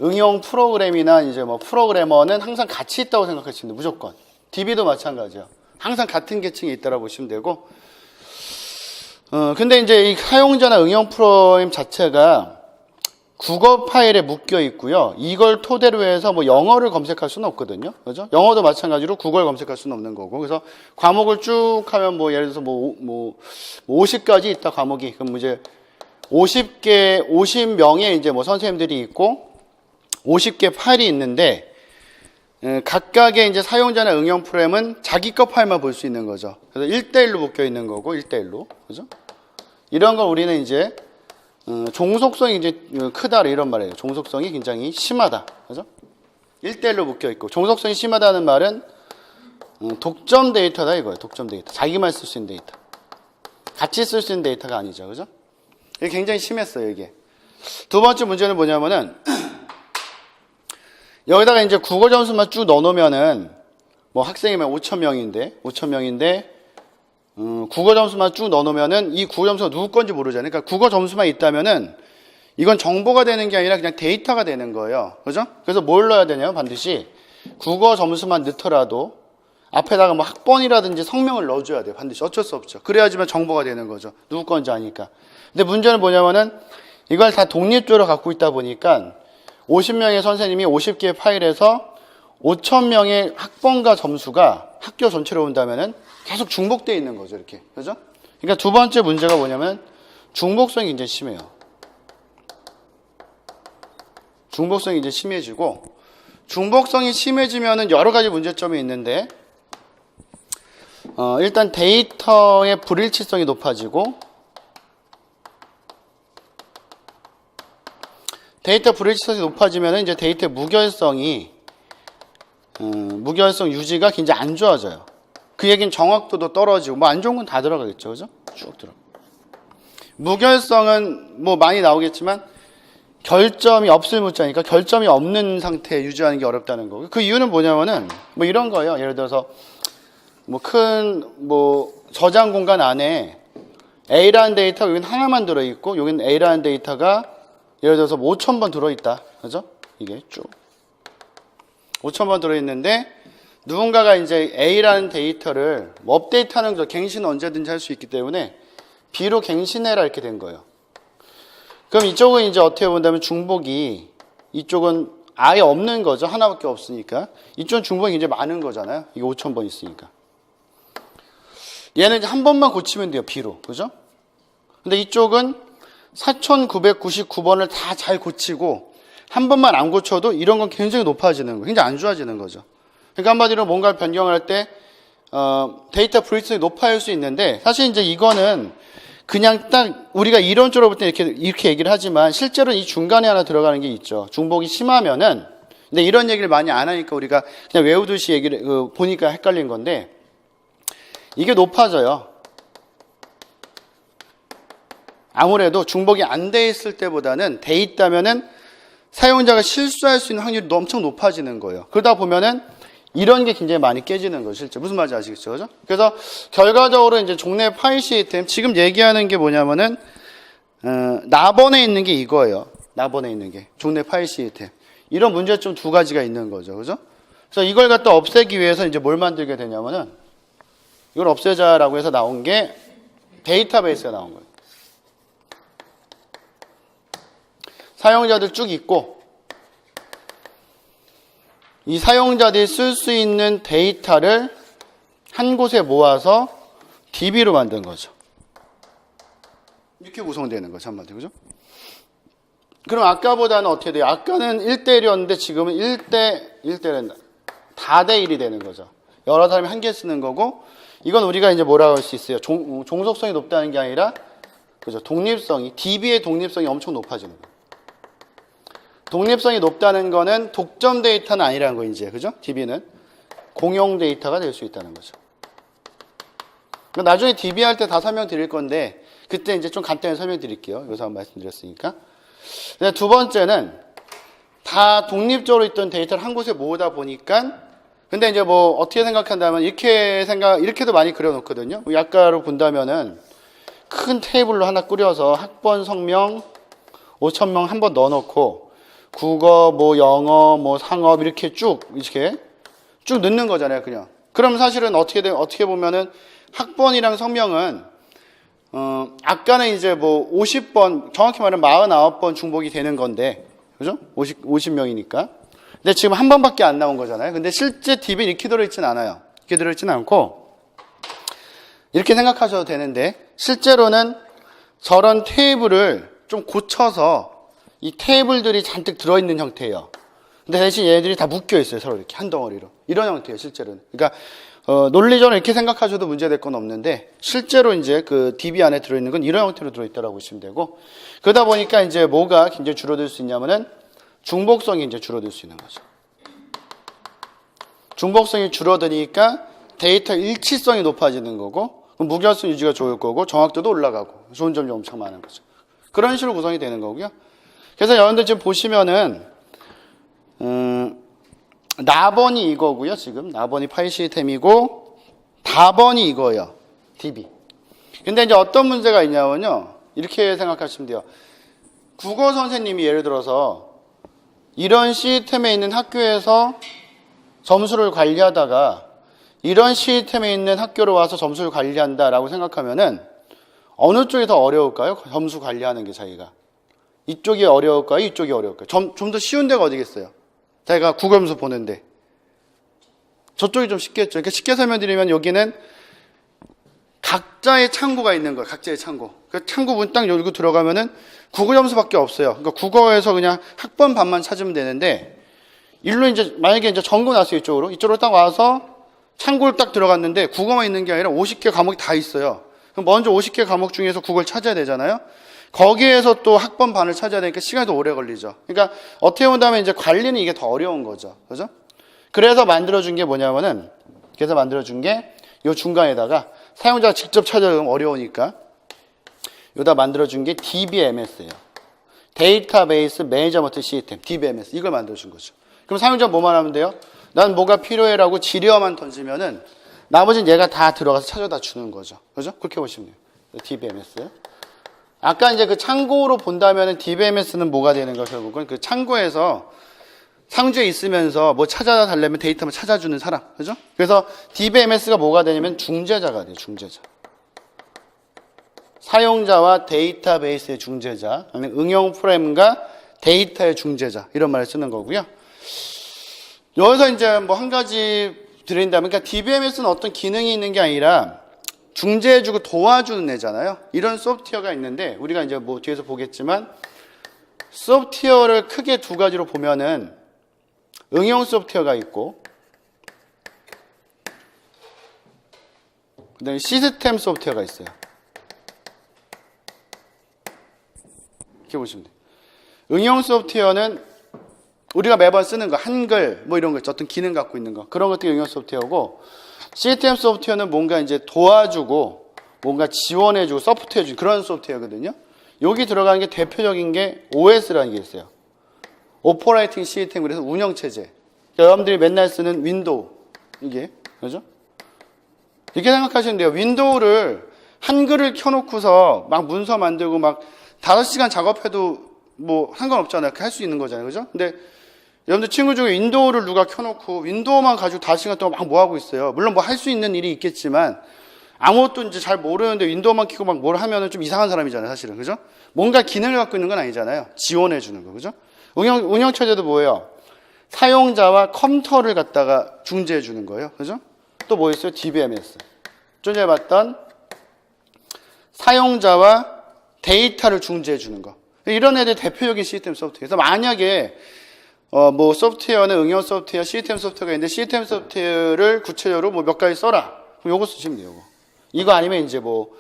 [SPEAKER 1] 응용 프로그램이나 이제 뭐 프로그래머는 항상 같이 있다고 생각하시면 돼요. 무조건. DB도 마찬가지야. 항상 같은 계층에 있다라고 보시면 되고, 근데 이제 이 사용자나 응용 프로그램 자체가 국어 파일에 묶여 있고요. 이걸 토대로 해서 뭐 영어를 검색할 수는 없거든요. 그죠? 영어도 마찬가지로 국어를 검색할 수는 없는 거고. 그래서 과목을 쭉 하면 뭐 예를 들어서 뭐 50가지 있다 과목이. 그럼 이제 50명의 이제 뭐 선생님들이 있고 50개 파일이 있는데, 각각의 이제 사용자나 응용 프로그램은 자기 거 파일만 볼 수 있는 거죠. 그래서 1대1로 묶여 있는 거고, 1대1로. 그죠? 이런 걸 우리는 이제, 종속성이 이제 크다, 이런 말이에요. 종속성이 굉장히 심하다. 그죠? 1대1로 묶여 있고, 종속성이 심하다는 말은, 독점 데이터다 이거예요. 독점 데이터. 자기만 쓸 수 있는 데이터. 같이 쓸 수 있는 데이터가 아니죠. 그죠? 이게 굉장히 심했어요, 이게. 두 번째 문제는 뭐냐면은, 여기다가 이제 국어 점수만 쭉 넣어놓으면은, 뭐 학생이면 5,000명인데, 국어 점수만 쭉 넣어놓으면은 이 국어 점수가 누구 건지 모르잖아요. 그러니까 국어 점수만 있다면은 이건 정보가 되는 게 아니라 그냥 데이터가 되는 거예요. 그죠? 그래서 뭘 넣어야 되냐면 반드시 국어 점수만 넣더라도 앞에다가 뭐 학번이라든지 성명을 넣어줘야 돼요. 반드시. 어쩔 수 없죠. 그래야지만 정보가 되는 거죠. 누구 건지 아니까. 근데 문제는 뭐냐면은 이걸 다 독립적으로 갖고 있다 보니까 50명의 선생님이 50개의 파일에서 5,000명의 학번과 점수가 학교 전체로 온다면은 계속 중복되어 있는 거죠, 이렇게. 그죠? 그러니까 두 번째 문제가 뭐냐면 중복성이 굉장히 심해요. 중복성이 이제 심해지고, 중복성이 심해지면은 여러 가지 문제점이 있는데, 일단 데이터의 불일치성이 높아지고, 데이터 불일치성이 높아지면 이제 데이터의 무결성 유지가 굉장히 안 좋아져요. 그 얘기는 정확도도 떨어지고, 뭐 안 좋은 건 다 들어가겠죠. 그죠? 쭉 들어. 무결성은 뭐 많이 나오겠지만, 결점이 없을 문자니까 결점이 없는 상태 유지하는 게 어렵다는 거고. 그 이유는 뭐냐면은, 뭐 이런 거예요. 예를 들어서, 저장 공간 안에 A라는 데이터가 여기는 하나만 들어있고, 여기는 A라는 데이터가 예를 들어서 5,000번 들어있다. 그죠? 이게 쭉. 5,000번 들어있는데, 누군가가 이제 A라는 데이터를 업데이트하는 거죠. 갱신은 언제든지 할 수 있기 때문에 B로 갱신해라 이렇게 된 거예요. 그럼 이쪽은 이제 어떻게 본다면 중복이, 이쪽은 아예 없는 거죠. 하나밖에 없으니까. 이쪽은 중복이 굉장히 많은 거잖아요. 이게 5,000번 있으니까. 얘는 이제 한 번만 고치면 돼요. B로. 그죠? 근데 이쪽은 4,999번을 다 잘 고치고 한 번만 안 고쳐도 이런 건 굉장히 높아지는 거예요. 굉장히 안 좋아지는 거죠. 그러니까 한마디로 뭔가를 변경할 때 데이터 불일치성이 높아질 수 있는데, 사실 이제 이거는 그냥 딱 우리가 이론적으로 볼 때 이렇게 얘기를 하지만 실제로 이 중간에 하나 들어가는 게 있죠. 중복이 심하면은, 근데 이런 얘기를 많이 안 하니까 우리가 그냥 외우듯이 얘기를 보니까 헷갈린 건데, 이게 높아져요. 아무래도 중복이 안 돼 있을 때보다는 돼 있다면은 사용자가 실수할 수 있는 확률이 엄청 높아지는 거예요. 그러다 보면은 이런 게 굉장히 많이 깨지는 거죠, 실제. 무슨 말인지 아시겠죠? 그죠? 그래서 결과적으로 이제 종래 파일 시스템, 지금 얘기하는 게 뭐냐면은, 나번에 있는 게 이거예요. 나번에 있는 게. 종래 파일 시스템. 이런 문제점 두 가지가 있는 거죠. 그죠? 그래서 이걸 갖다 없애기 위해서 이제 뭘 만들게 되냐면은, 이걸 없애자라고 해서 나온 게 데이터베이스가 나온 거예요. 사용자들 쭉 있고, 이 사용자들이 쓸 수 있는 데이터를 한 곳에 모아서 DB로 만든 거죠. 이렇게 구성되는 거죠, 한마디로. 그죠? 그럼 아까보다는 어떻게 돼요? 아까는 1대1이었는데 지금은 1대1은 다대 1이 되는 거죠. 여러 사람이 한 개 쓰는 거고, 이건 우리가 이제 뭐라고 할 수 있어요? 종속성이 높다는 게 아니라, 그죠? 독립성이, DB의 독립성이 엄청 높아지는 거예요. 독립성이 높다는 거는 독점 데이터는 아니라는 거, 이제. 그죠? DB는 공용 데이터가 될 수 있다는 거죠. 나중에 DB 할 때 다 설명드릴 건데, 그때 이제 좀 간단히 설명드릴게요. 여기서 한번 말씀드렸으니까. 두 번째는 다 독립적으로 있던 데이터를 한 곳에 모으다 보니까, 근데 이제 뭐 어떻게 생각한다면 이렇게도 많이 그려놓거든요. 약가로 본다면은 큰 테이블로 하나 꾸려서 학번, 성명, 5,000명 한번 넣어놓고 국어, 뭐 영어, 뭐 상업 이렇게 쭉 넣는 거잖아요, 그냥. 그럼 사실은 어떻게 보면은 학번이랑 성명은 아까는 이제 뭐 50번, 정확히 말하면 49번 중복이 되는 건데, 그죠? 50명이니까. 근데 지금 한 번밖에 안 나온 거잖아요. 근데 실제 DB는 이렇게 들어있진 않아요. 이렇게 들어있진 않고, 이렇게 생각하셔도 되는데, 실제로는 저런 테이블을 좀 고쳐서 이 테이블들이 잔뜩 들어있는 형태예요. 근데 대신 얘네들이 다 묶여있어요. 서로 이렇게 한 덩어리로. 이런 형태예요, 실제로는. 그러니까, 논리적으로 이렇게 생각하셔도 문제될 건 없는데, 실제로 이제 그 DB 안에 들어있는 건 이런 형태로 들어있다라고 보시면 되고, 그러다 보니까 이제 뭐가 굉장히 줄어들 수 있냐면은, 중복성이 이제 줄어들 수 있는 거죠. 중복성이 줄어드니까 데이터 일치성이 높아지는 거고, 무결성 유지가 좋을 거고, 정확도도 올라가고, 좋은 점이 엄청 많은 거죠. 그런 식으로 구성이 되는 거고요. 그래서 여러분들 지금 보시면은, 나번이 이거고요, 지금. 나번이 파일 시스템이고, 다번이 이거예요. DB. 근데 이제 어떤 문제가 있냐면요. 이렇게 생각하시면 돼요. 국어 선생님이 예를 들어서 이런 시스템에 있는 학교에서 점수를 관리하다가 이런 시스템에 있는 학교로 와서 점수를 관리한다라고 생각하면은 어느 쪽이 더 어려울까요? 점수 관리하는 게 자기가. 이쪽이 어려울까요? 이쪽이 어려울까요? 좀 더 쉬운 데가 어디겠어요? 자기가 국어 점수 보는데. 저쪽이 좀 쉽겠죠. 그러니까 쉽게 설명드리면 여기는 각자의 창구가 있는 거예요. 각자의 창구. 그 창구 문 딱 열고 들어가면은 국어 점수밖에 없어요. 그러니까 국어에서 그냥 학번 반만 찾으면 되는데, 일로 이제 만약에 이제 전공 났어요. 이쪽으로 딱 와서 창고를 딱 들어갔는데 국어만 있는 게 아니라 50개 과목이 다 있어요. 그럼 먼저 50개 과목 중에서 국어를 찾아야 되잖아요. 거기에서 또 학번 반을 찾아야 되니까 시간이 더 오래 걸리죠. 그러니까 어떻게 본다면 이제 관리는 이게 더 어려운 거죠. 그죠? 그래서 만들어준 게 뭐냐면은, 그래서 만들어준 게 요 중간에다가 사용자가 직접 찾아오면 어려우니까 여기다 만들어준 게 DBMS예요. 데이터베이스 매니저먼트 시스템, DBMS. 이걸 만들어준 거죠. 그럼 사용자가 뭐만 하면 돼요? 난 뭐가 필요해라고 지리어만 던지면은 나머지는 얘가 다 들어가서 찾아다 주는 거죠. 그죠? 그렇게 보시면 돼요. DBMS. 아까 이제 그 창고로 본다면은 DBMS는 뭐가 되는 거, 결국은 그 창고에서 상주에 있으면서 뭐 찾아다 달라면 데이터만 찾아주는 사람. 그죠? 그래서 DBMS가 뭐가 되냐면 중재자가 돼요. 중재자. 사용자와 데이터베이스의 중재자, 아니면 응용 프레임과 데이터의 중재자, 이런 말을 쓰는 거고요. 여기서 이제 뭐 한 가지 드린다면, 그러니까 DBMS는 어떤 기능이 있는 게 아니라 중재해주고 도와주는 애잖아요. 이런 소프트웨어가 있는데, 우리가 이제 뭐 뒤에서 보겠지만, 소프트웨어를 크게 두 가지로 보면은 응용 소프트웨어가 있고, 그다음에 시스템 소프트웨어가 있어요. 이렇게 보시면 돼요. 응용 소프트웨어는 우리가 매번 쓰는 거, 한글 뭐 이런 거 있죠. 어떤 기능 갖고 있는 거, 그런 것들이 응용 소프트웨어고, 시스템 소프트웨어는 뭔가 이제 도와주고 뭔가 지원해주고 서포트해주는 그런 소프트웨어거든요. 여기 들어가는 게 대표적인 게 OS라는 게 있어요. 오퍼레이팅 시스템, 그래서 운영체제. 그러니까 여러분들이 맨날 쓰는 윈도우, 이게 그죠? 이렇게 생각하시면 돼요. 윈도우를 한글을 켜놓고서 막 문서 만들고 막 5시간 작업해도 뭐 상관없잖아요. 할 수 있는 거잖아요. 그죠? 근데 여러분들 친구 중에 윈도우를 누가 켜놓고 윈도우만 가지고 5시간 동안 막 뭐 하고 있어요. 물론 뭐 할 수 있는 일이 있겠지만 아무것도 이제 잘 모르는데 윈도우만 켜고 막 뭘 하면은 좀 이상한 사람이잖아요. 사실은. 그죠? 뭔가 기능을 갖고 있는 건 아니잖아요. 지원해주는 거. 그죠? 운영체제도 뭐예요? 사용자와 컴퓨터를 갖다가 중재해주는 거예요. 그죠? 또 뭐 있어요? DBMS. 좀 전에 봤던 사용자와 데이터를 중재해주는 거. 이런 애들 대표적인 시스템 소프트웨어. 그래서 만약에 뭐 소프트웨어는 응용 소프트웨어, 시스템 소프트웨어가 있는데 시스템 소프트웨어를 구체적으로 뭐 몇 가지 써라. 그럼 요거 쓰시면 돼요. 요거. 이거 아니면 이제 뭐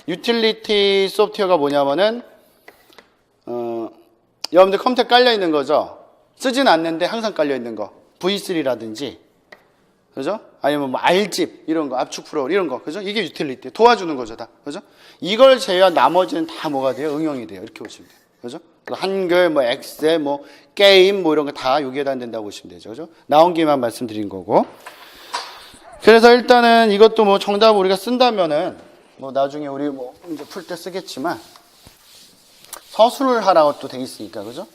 [SPEAKER 1] 유틸리티 소프트웨어가 뭐냐면은 여러분들 컴퓨터에 깔려 있는 거죠. 쓰진 않는데 항상 깔려 있는 거. V3라든지 그죠? 아니면 뭐 R집 이런 거, 압축 프로그램 이런 거, 그죠? 이게 유틸리티 도와주는 거죠, 다, 그죠? 이걸 제외한 나머지는 다 뭐가 돼요? 응용이 돼요. 이렇게 보시면 돼요, 그죠? 한글, 뭐 엑셀, 뭐 게임, 뭐 이런 거 다 여기에다 된다고 보시면 되죠, 그죠? 나온 김에만 말씀드린 거고. 그래서 일단은 이것도 뭐 정답 우리가 쓴다면은 뭐 나중에 우리 뭐 이제 풀 때 쓰겠지만 서술을 하라고 또 돼 있으니까, 그죠?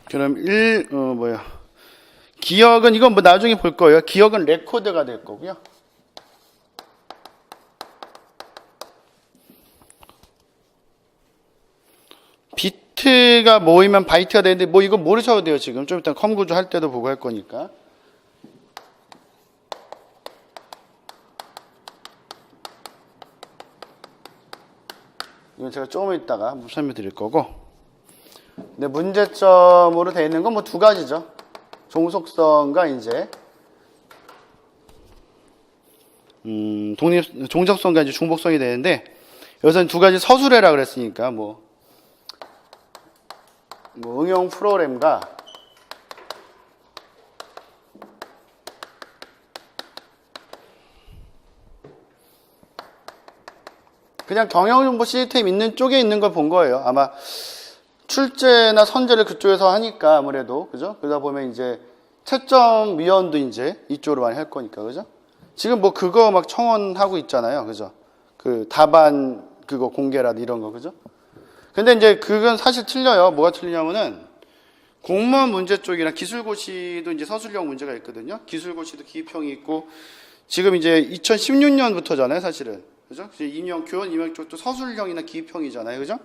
[SPEAKER 1] 그럼 기억은 이건 뭐 나중에 볼 거예요. 기억은 레코드가 될 거고요. 비트가 모이면 바이트가 되는데 뭐 이거 모르셔도 돼요. 지금 좀 이따 컴 구조 할 때도 보고 할 거니까. 이건 제가 조금 있다가 설명 드릴 거고. 근데 문제점으로 되어 있는 건 뭐 두 가지죠. 종속성과 이제 종속성과 이제 중복성이 되는데 여기서는 두 가지 서술해라 그랬으니까 뭐 응용 프로그램과 그냥 경영정보 시스템 있는 쪽에 있는 걸 본 거예요. 아마 출제나 선제를 그쪽에서 하니까 아무래도 그죠? 그러다 보면 이제 채점 위원도 이제 이쪽으로 많이 할 거니까 그죠? 지금 뭐 그거 막 청원하고 있잖아요, 그죠? 그 답안 그거 공개라 이런 거 그죠? 근데 이제 그건 사실 틀려요. 뭐가 틀리냐면은 공무원 문제 쪽이랑 기술고시도 이제 서술형 문제가 있거든요. 기술고시도 기입형이 있고 지금 이제 2016년부터잖아요, 사실은 그죠? 교원 임용 쪽도 서술형이나 기입형이잖아요, 그죠?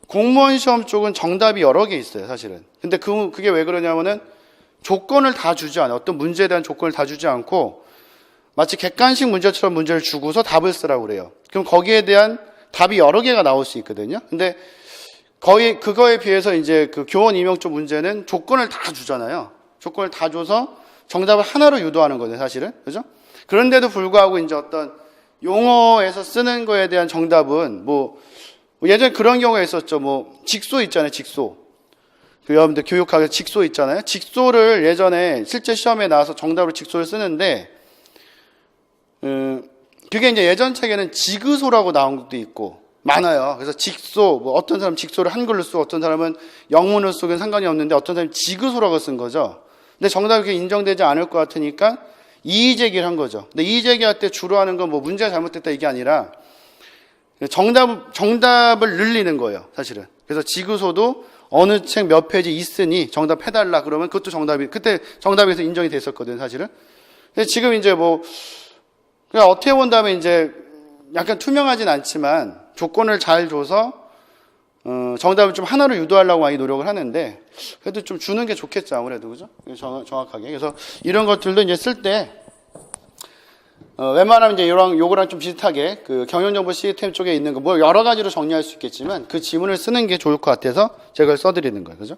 [SPEAKER 1] 공무원 시험 쪽은 정답이 여러 개 있어요, 사실은. 근데 그게 왜 그러냐면은 조건을 다 주지 않아요. 어떤 문제에 대한 조건을 다 주지 않고 마치 객관식 문제처럼 문제를 주고서 답을 쓰라고 그래요. 그럼 거기에 대한 답이 여러 개가 나올 수 있거든요. 근데 거의 그거에 비해서 이제 그 교원 임용쪽 문제는 조건을 다 주잖아요. 조건을 다 줘서 정답을 하나로 유도하는 거죠, 사실은. 그죠? 그런데도 불구하고 이제 어떤 용어에서 쓰는 거에 대한 정답은 뭐 예전에 그런 경우가 있었죠. 뭐 직소 있잖아요, 직소. 그 여러분들 교육학에서 직소 있잖아요. 직소를 예전에 실제 시험에 나와서 정답으로 직소를 쓰는데 그게 이제 예전 책에는 지그소라고 나온 것도 있고 많아요. 그래서 직소, 뭐 어떤 사람은 직소를 한글로 쓰고 어떤 사람은 영문으로 쓰고는 상관이 없는데 어떤 사람은 지그소라고 쓴 거죠. 근데 정답이 그렇게 인정되지 않을 것 같으니까 이의제기를 한 거죠. 근데 이의제기할 때 주로 하는 건 뭐 문제가 잘못됐다 이게 아니라 정답을 늘리는 거예요, 사실은. 그래서 지그소도 어느 책 몇 페이지 있으니 정답 해달라 그러면 그것도 정답이, 그때 정답에서 인정이 됐었거든요, 사실은. 근데 지금 이제 뭐, 그냥 어떻게 본다면 이제 약간 투명하진 않지만 조건을 잘 줘서, 정답을 좀 하나로 유도하려고 많이 노력을 하는데, 그래도 좀 주는 게 좋겠죠, 아무래도, 그죠? 정확하게. 그래서 이런 것들도 이제 쓸 때, 웬만하면 이제 요거랑 좀 비슷하게 그 경영정보 시스템 쪽에 있는 거 뭐 여러 가지로 정리할 수 있겠지만 그 지문을 쓰는 게 좋을 것 같아서 제가 그걸 써드리는 거예요. 그죠?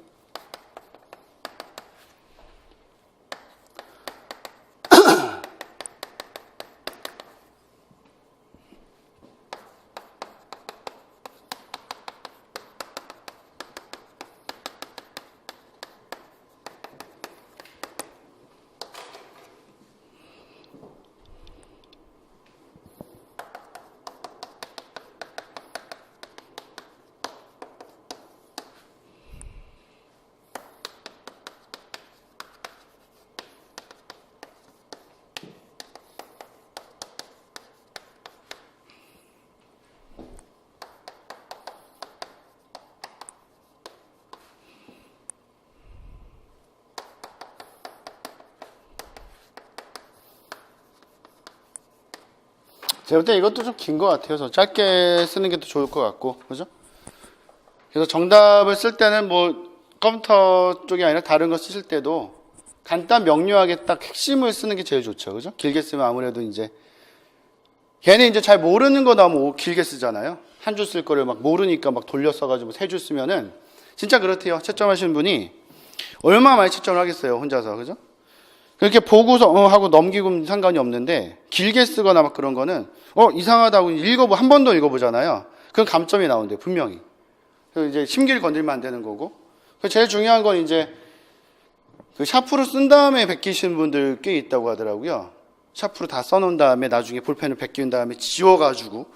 [SPEAKER 1] 제가 볼 때 이것도 좀 긴 것 같아요. 그래서 짧게 쓰는 게 더 좋을 것 같고, 그죠? 그래서 정답을 쓸 때는 뭐 컴퓨터 쪽이 아니라 다른 거 쓰실 때도 간단 명료하게 딱 핵심을 쓰는 게 제일 좋죠, 그죠? 길게 쓰면 아무래도 이제 걔는 이제 잘 모르는 거 나오면 길게 쓰잖아요. 한 줄 쓸 거를 막 모르니까 막 돌려 써가지고 세 줄 쓰면은 진짜 그렇대요. 채점하시는 분이 얼마나 많이 채점을 하겠어요, 혼자서, 그죠? 그렇게 보고서 하고 넘기고 상관이 없는데 길게 쓰거나 막 그런 거는 이상하다고 한 번 더 읽어보잖아요. 그건 감점이 나온대요, 분명히. 그래서 이제 심기를 건들면 안 되는 거고. 제일 중요한 건 이제 그 샤프로 쓴 다음에 베끼시는 분들 꽤 있다고 하더라고요. 샤프로 다 써놓은 다음에 나중에 볼펜을 베낀 다음에 지워가지고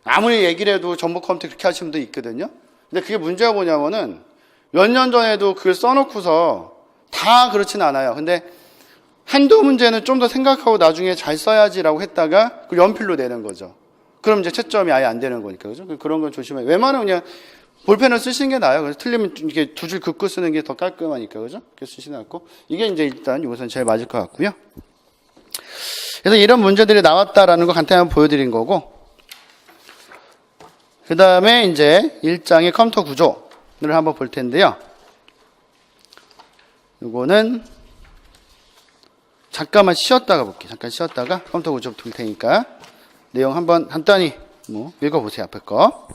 [SPEAKER 1] 아무리 얘기를 해도 전부 컴퓨터 그렇게 하시는 분도 있거든요. 근데 그게 문제가 뭐냐면은 몇 년 전에도 그걸 써놓고서 다 그렇진 않아요. 근데 한두 문제는 좀 더 생각하고 나중에 잘 써야지라고 했다가 그 연필로 내는 거죠. 그럼 이제 채점이 아예 안 되는 거니까, 그죠? 그런 건 조심해요. 웬만하면 그냥 볼펜을 쓰시는 게 나아요. 그래서 틀리면 이렇게 두 줄 긋고 쓰는 게 더 깔끔하니까, 그죠? 그렇게 쓰시는 것 같고. 이게 이제 일단 이것은 제일 맞을 것 같고요. 그래서 이런 문제들이 나왔다라는 거 간단히 한번 보여드린 거고. 그 다음에 이제 1장의 컴퓨터 구조를 한번 볼 텐데요. 이거는 잠깐만 쉬었다가 볼게요. 잠깐 쉬었다가 컴퓨터 구조 볼 테니까 내용 한번 간단히 읽어보세요. 앞에 거.